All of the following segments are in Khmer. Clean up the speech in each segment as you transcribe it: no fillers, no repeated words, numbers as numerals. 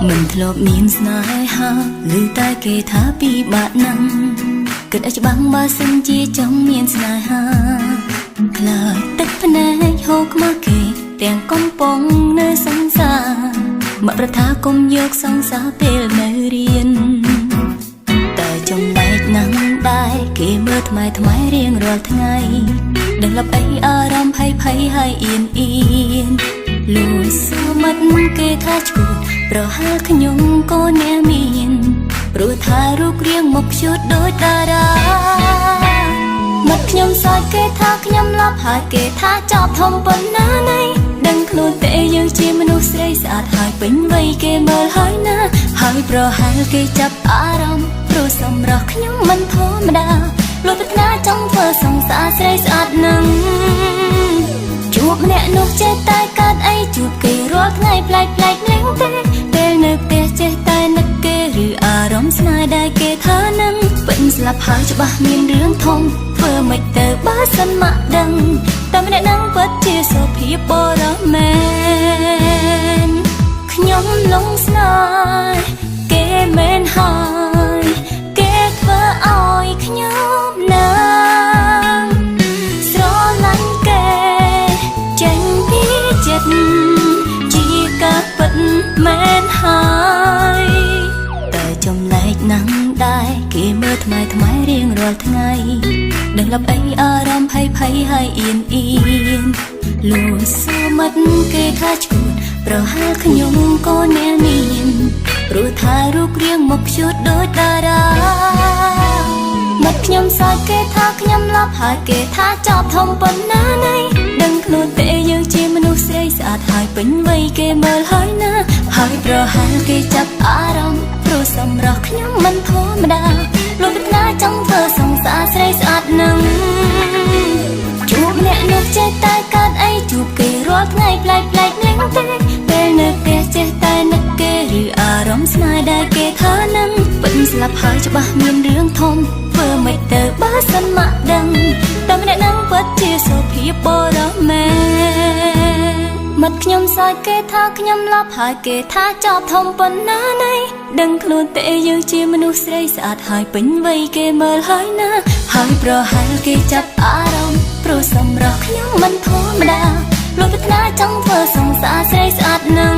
មិនធ្លាប់មានស្នេហាឬតែគេថាពីបាក់ណាំគិតឲ្យច្បាស់បើសិនជាចង់មានស្នេហាខ្លាចទឹកភ្នែកហូរខ្មាស់គេទាំងកំពុងនៅសង្សារមកប្រថាគុំយកសង្សារពេលនៅរៀនតែចំណែកណាំដែរគេមើលថ្មីរៀងរាល់ថ្ងៃដឹងលប់អីអារម្មណ៍ភ័យហើយអៀនលួចសមិទ្ធគេថាឈួតប្រហែលខ្ញុំក៏អ្នកមានព្រោះថារូបរាងមកឈុតដូចតារាមិត្តខ្ញុំសើចគេថាខ្ញុំឡប់ហើយគេថាចប់ធំប៉ុណ្ណាណៃដឹងខ្លួនទេយើងជាមនុស្សស្រីស្អាតហើយពេញវ័យគេមើលហើយណាហើយប្រហែលគេចាប់អារម្មណ៍ព្រោះសម្រស់ខ្ញុំមិនធម្មតាលួចប្រាថ្នាចង់ធ្វើសង្សារស្រីស្អាតនឹងជួបម្នាក់នោះចេះតែកើតអីជួបគេរាល់ថ្ងៃប្លែកលេងទេពេលនៅផ្ទះចេះតែនឹកគេឬអារម្មណ៍ស្នេហ៍ដែលគេថានឹងពេញស្លាប់ហើយច្បាស់មានរឿងធំធ្វើមិនទៅបើសិនមកដឹងតែម្នាក់នឹងពិតជាសុភាពបរោះមែនខ្ញុំលងស្នេហ៍គេមែនហើយគេធ្វើឲ្យខ្ញុំណាស្រឡាញ់គេចេញពីចិត្តជាការពិតមែនហើយតែចំណែកណាំដែរគេមើលថ្មីរៀងរាល់ថ្ងៃដឹងលប់អីអារម្មណ៍ភ័យហើយអៀនលួចសមិទ្ធគេថាឈួតប្រហែលខ្ញុំក៏អ្នកមានព្រោះថារូបរាងមកឈុតដូចតារាមិត្តខ្ញុំសើចគេថាខ្ញុំឡប់ហើយគេថាចប់ធំប៉ុណ្ណាណៃដឹងខ្លួនទេយើងជាមនុស្សស្រីស្អាតហើយពេញវ័យគេមើលហើយណាហើយប្រហែលគេចាប់អារម្មណ៍ព្រោះសម្រស់ខ្ញុំមិនធម្មតាលួចប្រាថ្នាចង់ធ្វើសង្សារស្រីស្អាតនឹងជួបម្នាក់នោះចេះតែកើតអីជួបគេរាល់ថ្ងៃប្លែកលេងទេពេលនៅផ្ទះចេះតែនឹកគេឬអារម្មណ៍ស្នេហ៍ដែលគេថានឹងពេញស្លាប់ហើយច្បាស់មានរឿងធំធ្វើមិនទៅបើសិនមកដឹងតែម្នាក់នឹងពិតជាសុភាពបរោះមែនមិត្តខ្ញុំសើចគេថាខ្ញុំឡប់ហើយគេថាចប់ធំប៉ុណ្ណាណៃដឹងខ្លួនទេយើងជាមនុស្សស្រីស្អាតហើយពេញវ័យគេមើលហើយណាហើយប្រហែលគេចាប់អារម្មណ៍ព្រោះសម្រស់ខ្ញុំមិនធម្មតាលួចប្រាថ្នាចង់ធ្វើសង្សារស្រីស្អាតនឹង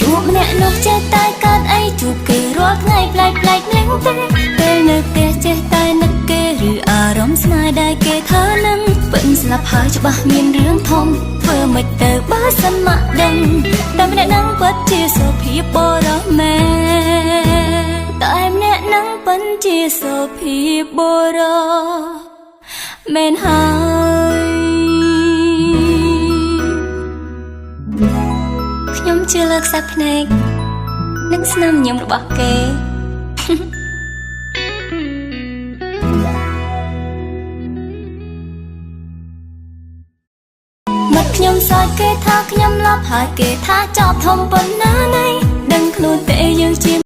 ជួបម្នាក់នោះចេះតែកើតអីជួបគេរាល់ថ្ងៃប្លែកលេងទេពេលនៅផ្ទះចេះតែនឹកគេឬអារម្មណ៍ស្នេហ៍ដែលគេថានឹងពេញស្លាប់ហើយច្បាស់មានរឿងធំធ្វើមិនទៅបើសិនមកដឹងតែម្នាក់នឹងពិតជាសុភាពបរោះមែនតែម្នាក់នឹងពិតជាសុភាពបរោះមែនហើយខ្ញុំជឿលើខ្សែភ្នែកនិងស្នាមញញឹមរបស់គេមិត្តខ្ញុំសើចគេថាខ្ញុំឡប់ហើយគេថាចប់ធំប៉ុណ្ណាណៃដឹងខ្លួនទេយើងជា